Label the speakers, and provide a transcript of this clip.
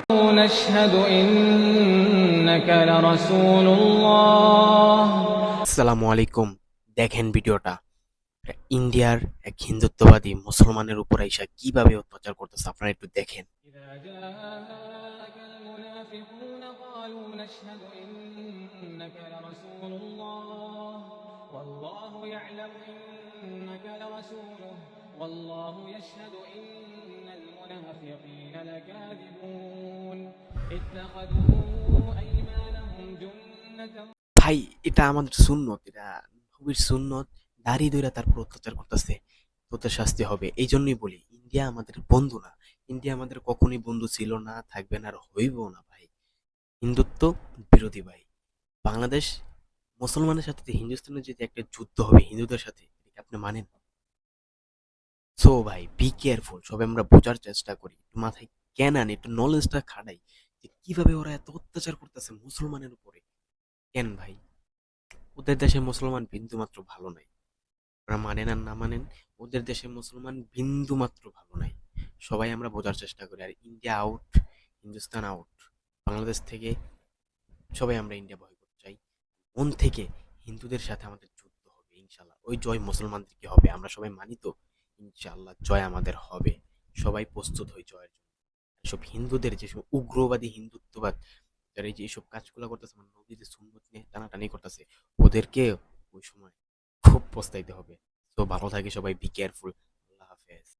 Speaker 1: نشهد إنك لرسول الله.
Speaker 2: আসসালামু আলাইকুম। দেখেন ভিডিওটা। ইন্ডিয়ার এক হিন্দুত্ববাদী মুসলমানের উপর আইসা কিভাবে অত্যাচার করতেছে আপনারা একটু দেখেন।
Speaker 1: إذا جاءك المنافقون قالوا نشهد إنك لرسول الله والله يعلم إنك لرسوله والله يشهد إن المنافقين لكاذبون اتخذوا أيمانهم جنة.
Speaker 2: ভাই এটা আমাদের সুন্নত, এটা নবীর সুন্নত। দাড়ি ধইরা তারপর অত্যাচার করতেছে, তোদের শাস্তি হবে। এই জন্যই বলি ইন্ডিয়া আমাদের বন্ধু না। ইন্ডিয়া আমাদের কখনোই বন্ধু ছিল না, থাকবে না, আর হইবও না ভাই। হিন্দুত্ব বিরোধী ভাই। বাংলাদেশ মুসলমানের সাথে যে হিন্দুস্তানের যদি একটা যুদ্ধ হবে হিন্দুদের সাথে, এটা কি আপনি মানেন? সো ভাই বি কেয়ারফুল, সবাই আমরা বোঝার চেষ্টা করি, একটু মাথায় জ্ঞান আনি, একটু নলেজটা খাটাই যে কিভাবে ওরা এত অত্যাচার করতেছে মুসলমানের উপরে। কেন ভাই? ওদের দেশে মুসলমান বিন্দু মাত্র ভালো নাই। ওরা মানেন আর না মানেন, ওদের দেশে মুসলমান বিন্দু মাত্র ভালো নাই। সবাই আমরা বোঝার চেষ্টা করি। আর India out, Hindustan out. Bangladesh থেকে সবাই আমরা ইন্ডিয়া ভয় করতে চাই। মন থেকে হিন্দুদের সাথে আমাদের যুদ্ধ হবে ইনশাল্লাহ। ওই জয় মুসলমানদেরকে হবে, আমরা সবাই মানি তো। ইনশাল্লাহ জয় আমাদের হবে। সবাই প্রস্তুত হই জয়ের জন্য। এসব হিন্দুদের যেসব উগ্রবাদী হিন্দুত্ববাদ, যারা এই যে এইসব কাজগুলো করতেছে, মানে নবীদের সুন্নত নিয়ে টানাটানি করতেছে, ওদেরকে ওই সময় খুব পস্তাইতে হবে। তো ভালো থাকে সবাই, বি কেয়ারফুল। আল্লাহ হাফেজ।